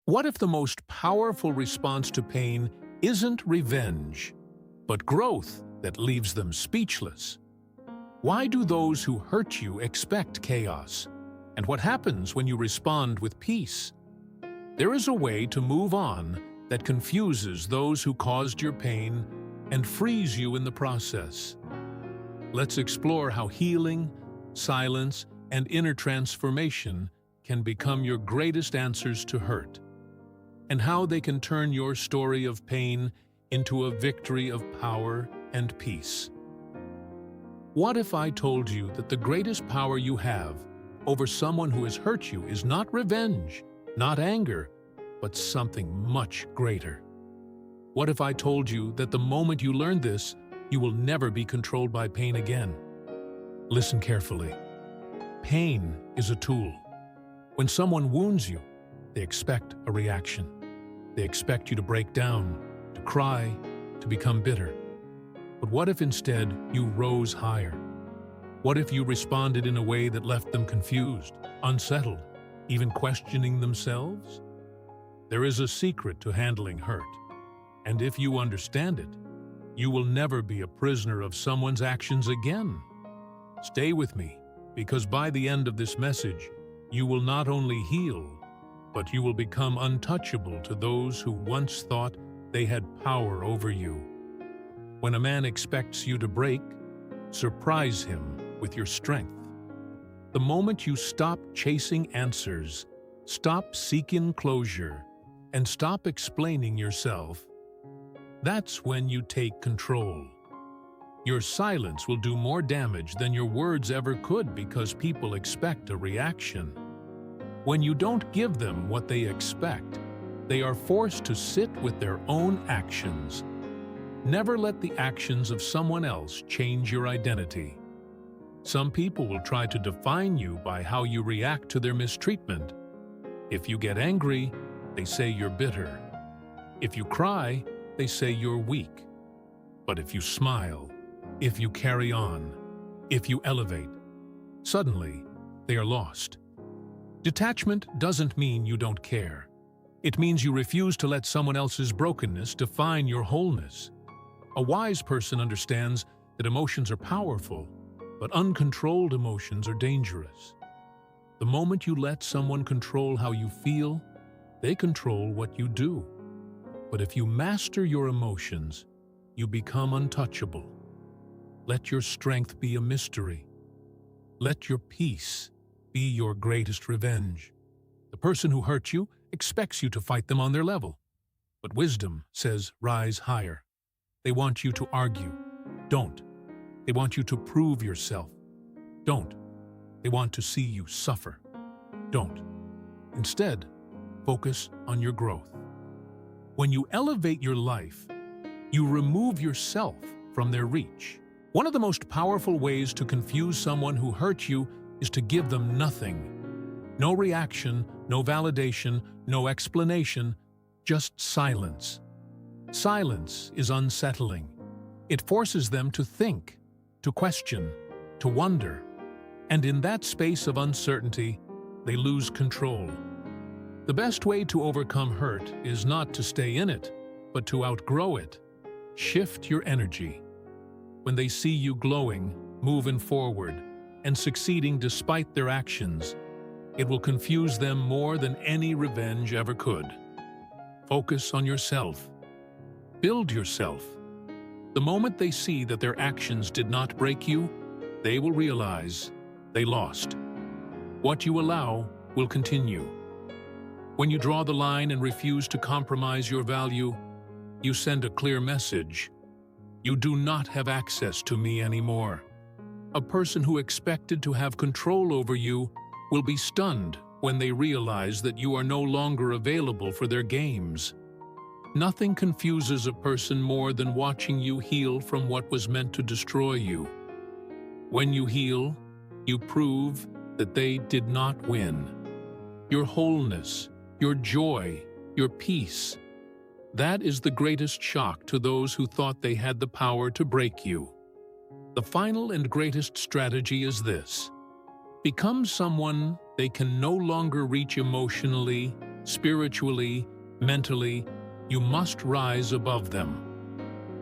What if the most powerful response to pain isn't revenge, but growth that leaves them speechless? Why do those who hurt you expect chaos? And what happens when you respond with peace? There is a way to move on that confuses those who caused your pain and frees you in the process. Let's explore how healing, silence, and inner transformation can become your greatest answers to hurt, and how they can turn your story of pain into a victory of power and peace. What if I told you that the greatest power you have over someone who has hurt you is not revenge, not anger, but something much greater? What if I told you that the moment you learn this, you will never be controlled by pain again? Listen carefully. Pain is a tool. When someone wounds you, they expect a reaction. They expect you to break down, to cry, to become bitter. But what if instead you rose higher? What if you responded in a way that left them confused, unsettled, even questioning themselves? There is a secret to handling hurt, and if you understand it, you will never be a prisoner of someone's actions again. Stay with me, because by the end of this message, you will not only heal, but you will become untouchable to those who once thought they had power over you. When a man expects you to break, surprise him with your strength. The moment you stop chasing answers, stop seeking closure, and stop explaining yourself, that's when you take control. Your silence will do more damage than your words ever could because people expect a reaction. When you don't give them what they expect, they are forced to sit with their own actions. Never let the actions of someone else change your identity. Some people will try to define you by how you react to their mistreatment. If you get angry, they say you're bitter. If you cry, they say you're weak. But if you smile, if you carry on, if you elevate, suddenly they are lost. Detachment doesn't mean you don't care. It means you refuse to let someone else's brokenness define your wholeness. A wise person understands that emotions are powerful, but uncontrolled emotions are dangerous. The moment you let someone control how you feel, they control what you do. But if you master your emotions, you become untouchable. Let your strength be a mystery. Let your peace be your greatest revenge. The person who hurt you expects you to fight them on their level. But wisdom says rise higher. They want you to argue. Don't. They want you to prove yourself. Don't. They want to see you suffer. Don't. Instead, focus on your growth. When you elevate your life, you remove yourself from their reach. One of the most powerful ways to confuse someone who hurt you is to give them nothing. No reaction, no validation, no explanation, just silence. Silence is unsettling. It forces them to think, to question, to wonder. And in that space of uncertainty, they lose control. The best way to overcome hurt is not to stay in it, but to outgrow it. Shift your energy. When they see you glowing, moving forward, and succeeding despite their actions, it will confuse them more than any revenge ever could. Focus on yourself. Build yourself. The moment they see that their actions did not break you, they will realize they lost. What you allow will continue. When you draw the line and refuse to compromise your value, you send a clear message. You do not have access to me anymore. A person who expected to have control over you will be stunned when they realize that you are no longer available for their games. Nothing confuses a person more than watching you heal from what was meant to destroy you. When you heal, you prove that they did not win. Your wholeness, your joy, your peace, that is the greatest shock to those who thought they had the power to break you. The final and greatest strategy is this: become someone they can no longer reach emotionally, Spiritually, mentally, you must rise above them.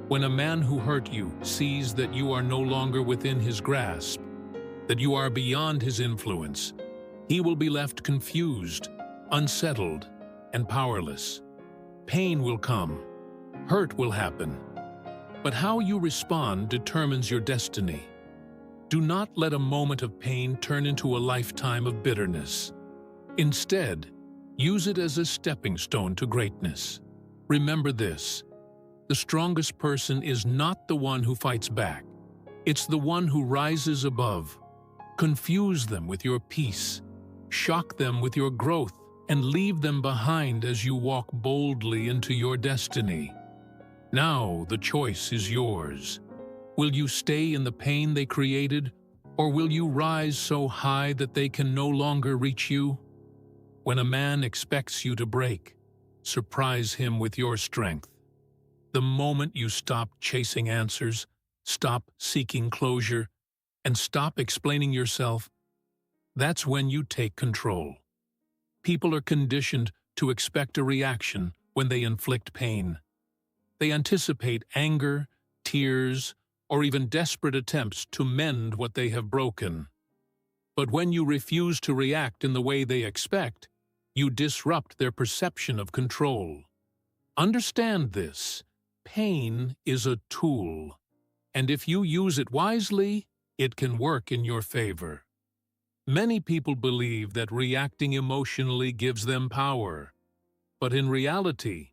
When a man who hurt you sees that you are no longer within his grasp, that you are beyond his influence, he will be left confused, unsettled, and powerless. Pain will come, hurt will happen, but how you respond determines your destiny. Do not let a moment of pain turn into a lifetime of bitterness. Instead, use it as a stepping stone to greatness. Remember this: the strongest person is not the one who fights back. It's the one who rises above. Confuse them with your peace, shock them with your growth, and leave them behind as you walk boldly into your destiny. Now the choice is yours. Will you stay in the pain they created, or will you rise so high that they can no longer reach you? When a man expects you to break, surprise him with your strength. The moment you stop chasing answers, stop seeking closure, and stop explaining yourself, that's when you take control. People are conditioned to expect a reaction when they inflict pain. They anticipate anger, tears, or even desperate attempts to mend what they have broken. But when you refuse to react in the way they expect, you disrupt their perception of control. Understand this: pain is a tool, and if you use it wisely, it can work in your favor. Many people believe that reacting emotionally gives them power, but in reality,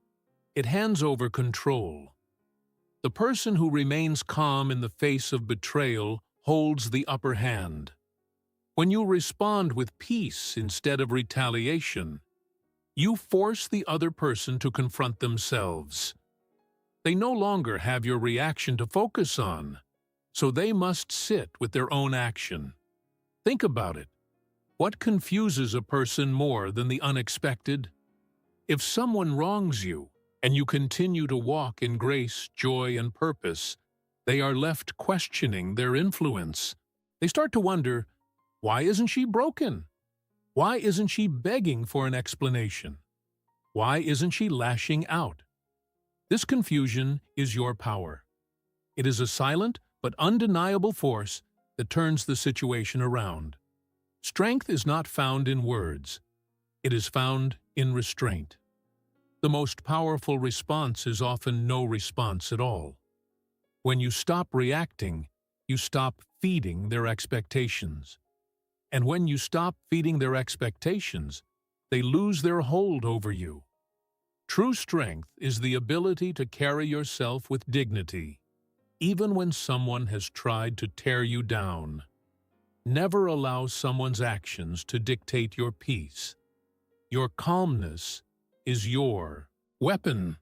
it hands over control. The person who remains calm in the face of betrayal holds the upper hand. When you respond with peace instead of retaliation, you force the other person to confront themselves. They no longer have your reaction to focus on, so they must sit with their own action. Think about it. What confuses a person more than the unexpected? If someone wrongs you, and you continue to walk in grace, joy, and purpose, they are left questioning their influence. They start to wonder, why isn't she broken? Why isn't she begging for an explanation? Why isn't she lashing out? This confusion is your power. It is a silent but undeniable force that turns the situation around. Strength is not found in words. It is found in restraint. The most powerful response is often no response at all. When you stop reacting, you stop feeding their expectations. And when you stop feeding their expectations, they lose their hold over you. True strength is the ability to carry yourself with dignity, even when someone has tried to tear you down. Never allow someone's actions to dictate your peace. Your calmness is your weapon.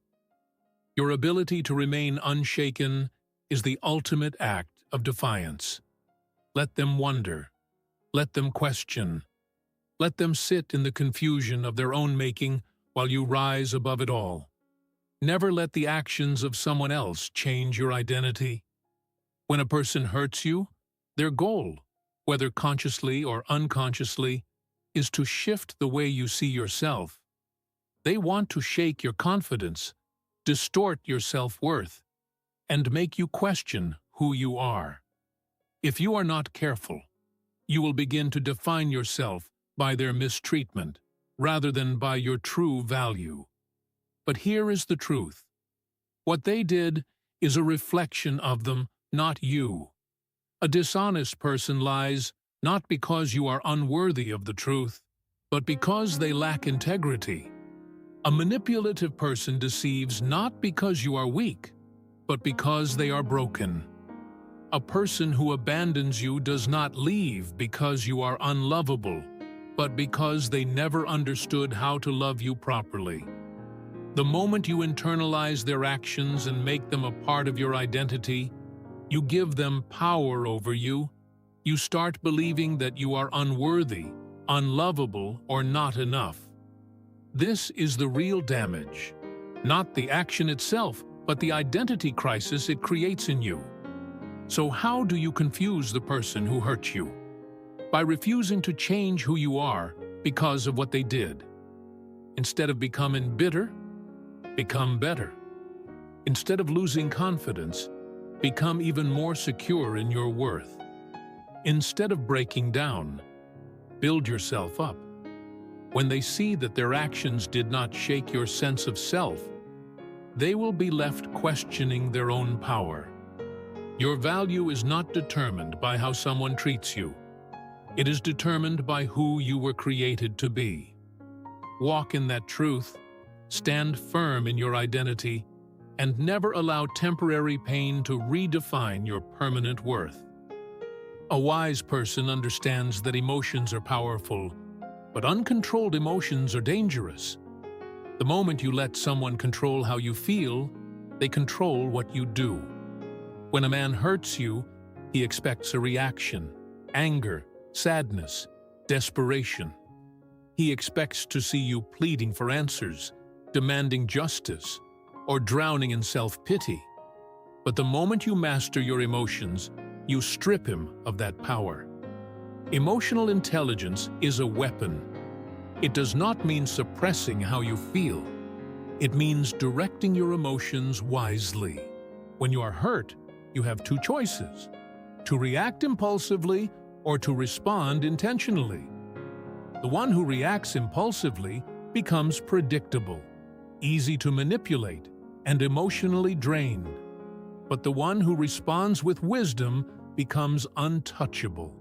Your ability to remain unshaken is the ultimate act of defiance. Let them wonder. Let them question. Let them sit in the confusion of their own making while you rise above it all. Never let the actions of someone else change your identity. When a person hurts you, their goal, whether consciously or unconsciously, is to shift the way you see yourself. They want to shake your confidence, distort your self-worth, and make you question who you are. If you are not careful, you will begin to define yourself by their mistreatment rather than by your true value. But here is the truth. What they did is a reflection of them, not you. A dishonest person lies not because you are unworthy of the truth, but because they lack integrity. A manipulative person deceives not because you are weak, but because they are broken. A person who abandons you does not leave because you are unlovable, but because they never understood how to love you properly. The moment you internalize their actions and make them a part of your identity, you give them power over you. You start believing that you are unworthy, unlovable, or not enough. This is the real damage, not the action itself, but the identity crisis it creates in you. So how do you confuse the person who hurt you? By refusing to change who you are because of what they did. Instead of becoming bitter, become better. Instead of losing confidence, become even more secure in your worth. Instead of breaking down, build yourself up. When they see that their actions did not shake your sense of self, they will be left questioning their own power. Your value is not determined by how someone treats you. It is determined by who you were created to be. Walk in that truth, stand firm in your identity, and never allow temporary pain to redefine your permanent worth. A wise person understands that emotions are powerful, but uncontrolled emotions are dangerous. The moment you let someone control how you feel, they control what you do. When a man hurts you, he expects a reaction: anger, sadness, desperation. He expects to see you pleading for answers, demanding justice, or drowning in self-pity. But the moment you master your emotions, you strip him of that power. Emotional intelligence is a weapon. It does not mean suppressing how you feel. It means directing your emotions wisely. When you are hurt, you have two choices: to react impulsively or to respond intentionally. The one who reacts impulsively becomes predictable, easy to manipulate, and emotionally drained. But the one who responds with wisdom becomes untouchable.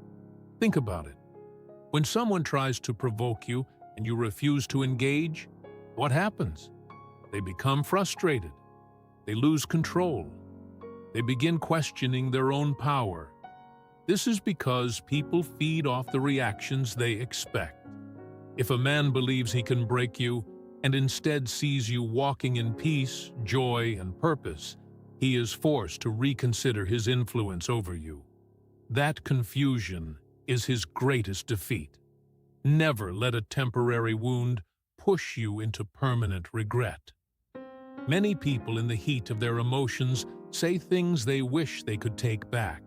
Think about it. When someone tries to provoke you and you refuse to engage, what happens? They become frustrated. They lose control. They begin questioning their own power. This is because people feed off the reactions they expect. If a man believes he can break you and instead sees you walking in peace, joy, and purpose, he is forced to reconsider his influence over you. That confusion is his greatest defeat. Never let a temporary wound push you into permanent regret. Many people in the heat of their emotions say things they wish they could take back,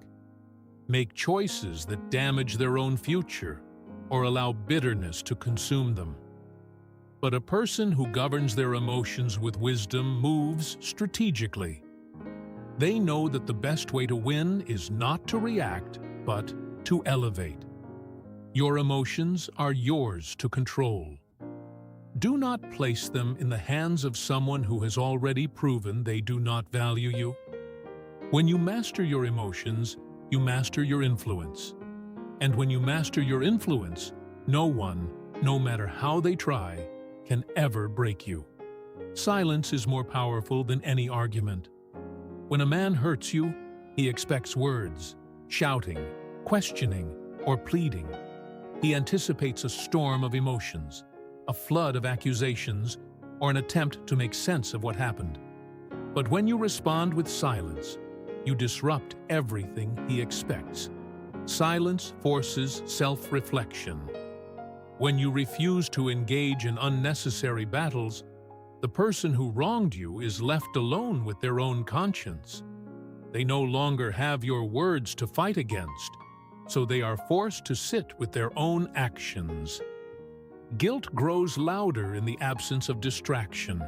make choices that damage their own future, or allow bitterness to consume them. But a person who governs their emotions with wisdom moves strategically. They know that the best way to win is not to react, but to elevate. Your emotions are yours to control. Do not place them in the hands of someone who has already proven they do not value you. When you master your emotions, you master your influence. And when you master your influence, no one, no matter how they try, can ever break you. Silence is more powerful than any argument. When a man hurts you, he expects words, shouting, questioning, or pleading. He anticipates a storm of emotions, a flood of accusations, or an attempt to make sense of what happened. But when you respond with silence, you disrupt everything he expects. Silence forces self-reflection. When you refuse to engage in unnecessary battles, the person who wronged you is left alone with their own conscience. They no longer have your words to fight against, so they are forced to sit with their own actions. Guilt grows louder in the absence of distraction.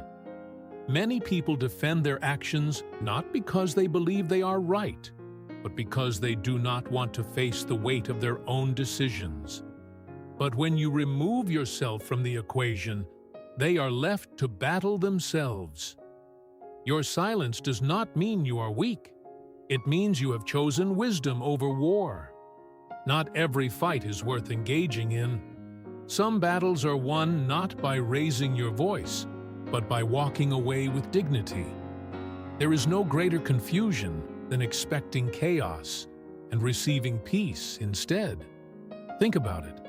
Many people defend their actions not because they believe they are right, but because they do not want to face the weight of their own decisions. But when you remove yourself from the equation, they are left to battle themselves. Your silence does not mean you are weak. It means you have chosen wisdom over war. Not every fight is worth engaging in. Some battles are won not by raising your voice, but by walking away with dignity. There is no greater confusion than expecting chaos and receiving peace instead. Think about it.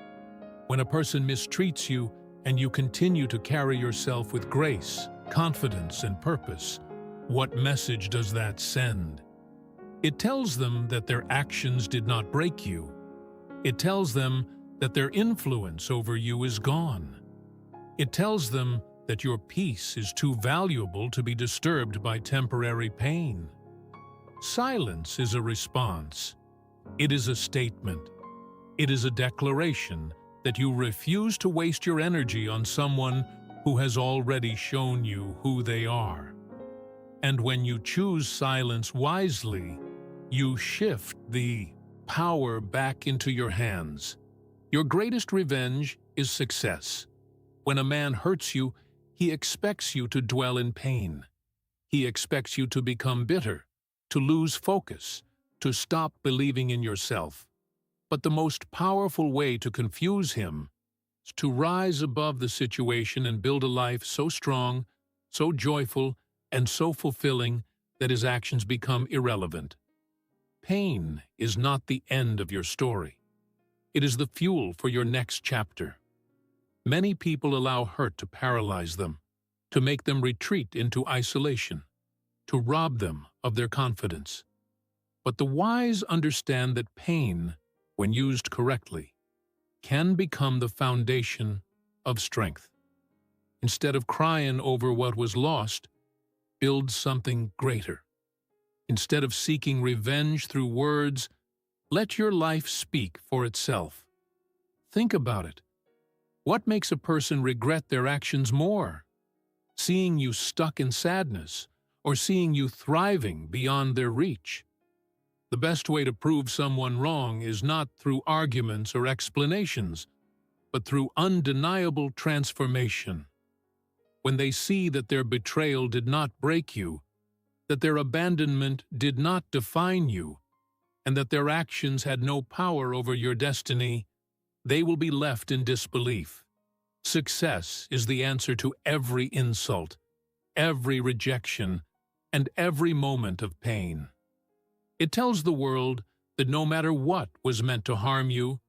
When a person mistreats you and you continue to carry yourself with grace, confidence, and purpose, what message does that send? It tells them that their actions did not break you. It tells them that their influence over you is gone. It tells them that your peace is too valuable to be disturbed by temporary pain. Silence is a response. It is a statement. It is a declaration that you refuse to waste your energy on someone who has already shown you who they are. And when you choose silence wisely, you shift the power back into your hands. Your greatest revenge is success. When a man hurts you, he expects you to dwell in pain. He expects you to become bitter, to lose focus, to stop believing in yourself. But the most powerful way to confuse him is to rise above the situation and build a life so strong, so joyful, and so fulfilling that his actions become irrelevant. Pain is not the end of your story. It is the fuel for your next chapter. Many people allow hurt to paralyze them, to make them retreat into isolation, to rob them of their confidence. But the wise understand that pain, when used correctly, can become the foundation of strength. Instead of crying over what was lost, build something greater. Instead of seeking revenge through words, let your life speak for itself. Think about it. What makes a person regret their actions more? Seeing you stuck in sadness, or seeing you thriving beyond their reach? The best way to prove someone wrong is not through arguments or explanations, but through undeniable transformation. When they see that their betrayal did not break you, that their abandonment did not define you, and that their actions had no power over your destiny, they will be left in disbelief. Success is the answer to every insult, every rejection, and every moment of pain. It tells the world that no matter what was meant to harm you,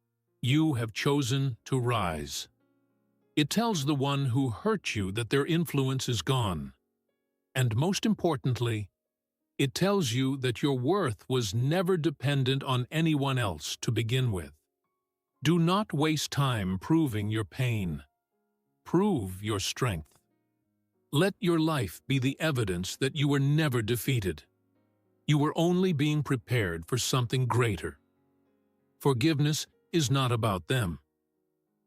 you have chosen to rise. It tells the one who hurt you that their influence is gone. And most importantly, it tells you that your worth was never dependent on anyone else to begin with. Do not waste time proving your pain. Prove your strength. Let your life be the evidence that you were never defeated. You were only being prepared for something greater. Forgiveness is not about them.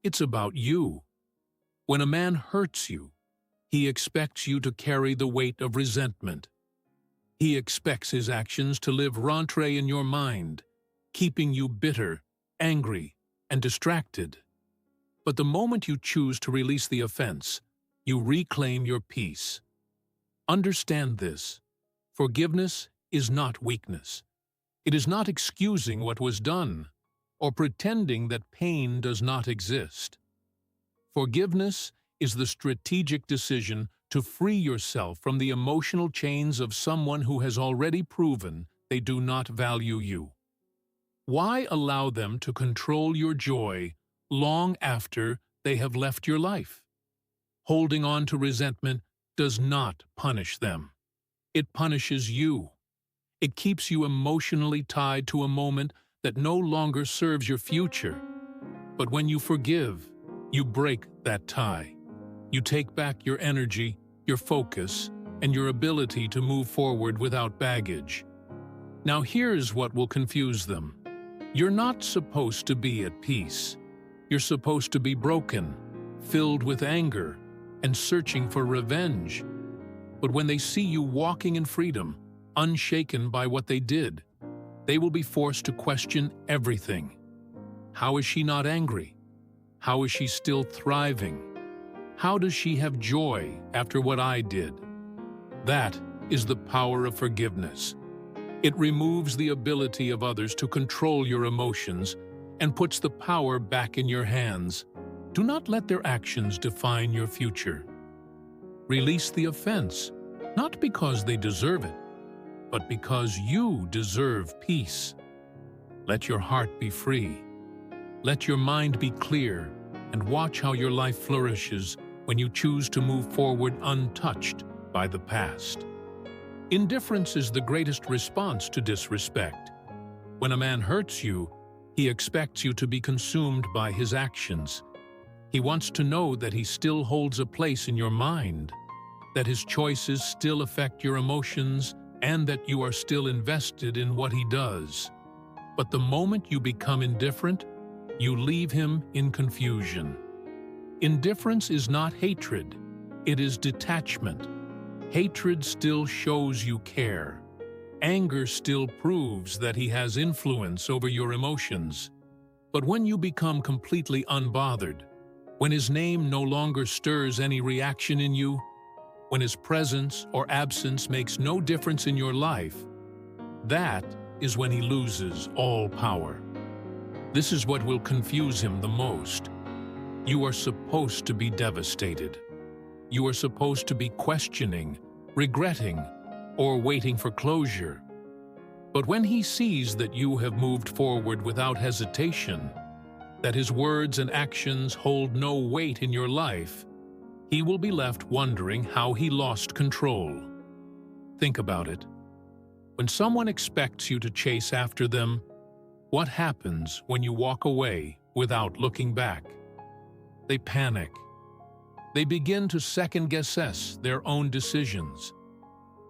It's about you. When a man hurts you, he expects you to carry the weight of resentment. He expects his actions to live rentre in your mind, keeping you bitter, angry, and distracted. But the moment you choose to release the offense, you reclaim your peace. Understand this. Forgiveness is not weakness. It is not excusing what was done or pretending that pain does not exist. Forgiveness is the strategic decision to free yourself from the emotional chains of someone who has already proven they do not value you. Why allow them to control your joy long after they have left your life? Holding on to resentment does not punish them. It punishes you. It keeps you emotionally tied to a moment that no longer serves your future. But when you forgive, you break that tie. You take back your energy, your focus, and your ability to move forward without baggage. Now here's what will confuse them. You're not supposed to be at peace. You're supposed to be broken, filled with anger, and searching for revenge. But when they see you walking in freedom, unshaken by what they did, they will be forced to question everything. How is she not angry? How is she still thriving? How does she have joy after what I did? That is the power of forgiveness. It removes the ability of others to control your emotions and puts the power back in your hands. Do not let their actions define your future. Release the offense, not because they deserve it, but because you deserve peace. Let your heart be free. Let your mind be clear, and watch how your life flourishes when you choose to move forward untouched by the past. Indifference is the greatest response to disrespect. When a man hurts you, he expects you to be consumed by his actions. He wants to know that he still holds a place in your mind, that his choices still affect your emotions, and that you are still invested in what he does. But the moment you become indifferent, you leave him in confusion. Indifference is not hatred, It is detachment. Hatred still shows you care. Anger still proves that he has influence over your emotions. But when you become completely unbothered, when his name no longer stirs any reaction in you, when his presence or absence makes no difference in your life, that is when he loses all power. This is what will confuse him the most. You are supposed to be devastated. You are supposed to be questioning, regretting, or waiting for closure. But when he sees that you have moved forward without hesitation, that his words and actions hold no weight in your life, he will be left wondering how he lost control. Think about it. When someone expects you to chase after them, what happens when you walk away without looking back? They panic. They begin to second-guess their own decisions.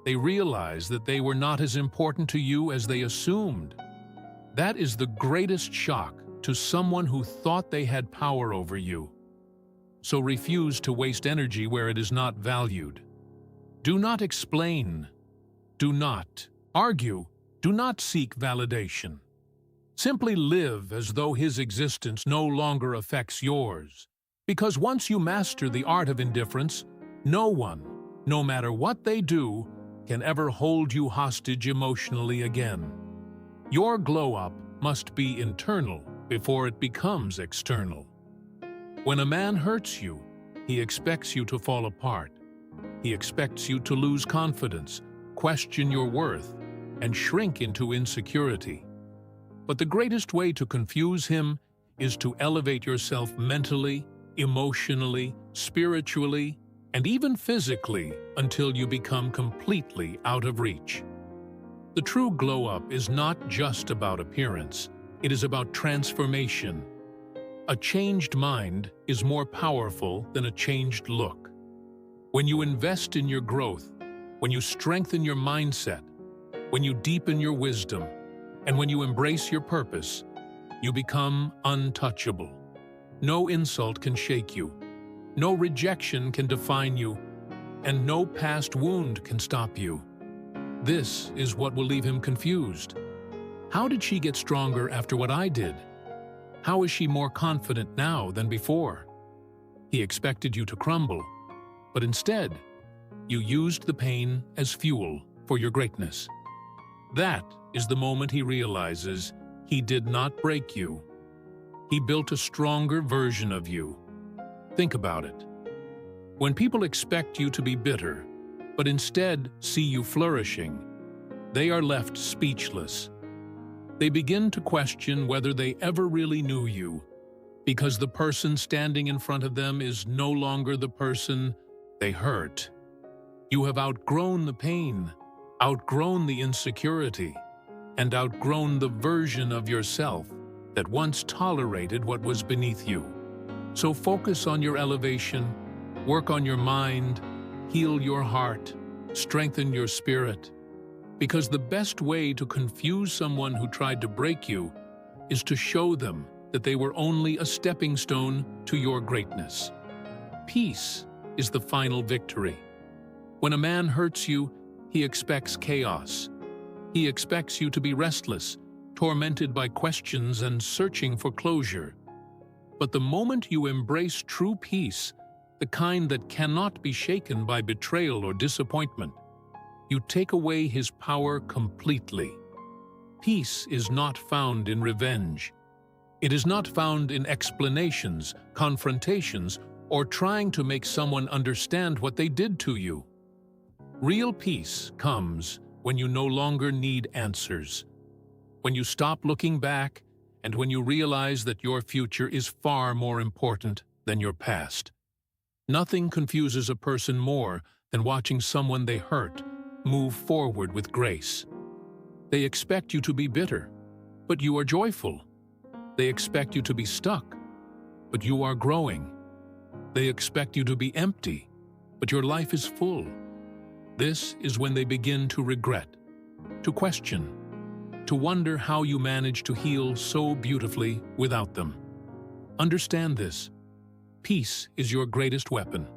They realize that they were not as important to you as they assumed. That is the greatest shock to someone who thought they had power over you. So refuse to waste energy where it is not valued. Do not explain. Do not argue. Do not seek validation. Simply live as though his existence no longer affects yours. Because once you master the art of indifference, no one, no matter what they do, can ever hold you hostage emotionally again. Your glow-up must be internal before it becomes external. When a man hurts you, he expects you to fall apart. He expects you to lose confidence, question your worth, and shrink into insecurity. But the greatest way to confuse him is to elevate yourself mentally, emotionally, spiritually, and even physically until you become completely out of reach. The true glow-up is not just about appearance, it is about transformation. A changed mind is more powerful than a changed look. When you invest in your growth, when you strengthen your mindset, when you deepen your wisdom, and when you embrace your purpose, you become untouchable. No insult can shake you. No rejection can define you, and no past wound can stop you. This is what will leave him confused. How did she get stronger after what I did? How is she more confident now than before? He expected you to crumble, but instead, you used the pain as fuel for your greatness. That is the moment he realizes he did not break you. He built a stronger version of you. Think about it. When people expect you to be bitter, but instead see you flourishing, they are left speechless. They begin to question whether they ever really knew you, because the person standing in front of them is no longer the person they hurt. You have outgrown the pain, outgrown the insecurity, and outgrown the version of yourself that once tolerated what was beneath you. So focus on your elevation, work on your mind, heal your heart, strengthen your spirit. Because the best way to confuse someone who tried to break you is to show them that they were only a stepping stone to your greatness. Peace is the final victory. When a man hurts you, he expects chaos. He expects you to be restless, tormented by questions and searching for closure. But the moment you embrace true peace, the kind that cannot be shaken by betrayal or disappointment, you take away his power completely. Peace is not found in revenge. It is not found in explanations, confrontations, or trying to make someone understand what they did to you. Real peace comes when you no longer need answers, when you stop looking back, and when you realize that your future is far more important than your past. Nothing confuses a person more than watching someone they hurt move forward with grace. They expect you to be bitter, but you are joyful. They expect you to be stuck, but you are growing. They expect you to be empty, but your life is full. This is when they begin to regret, to question, to wonder how you managed to heal so beautifully without them. Understand this. Peace is your greatest weapon.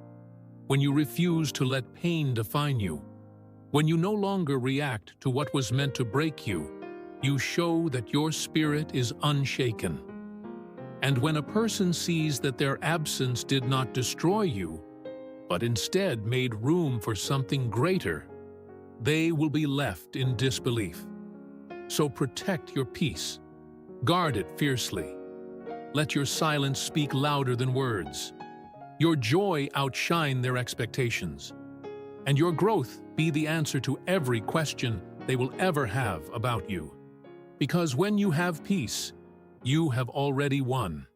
when you refuse to let pain define you, when you no longer react to what was meant to break you, you show that your spirit is unshaken. And when a person sees that their absence did not destroy you, but instead made room for something greater, they will be left in disbelief. So protect your peace. Guard it fiercely. Let your silence speak louder than words. Your joy outshine their expectations, and your growth be the answer to every question they will ever have about you. Because when you have peace, you have already won.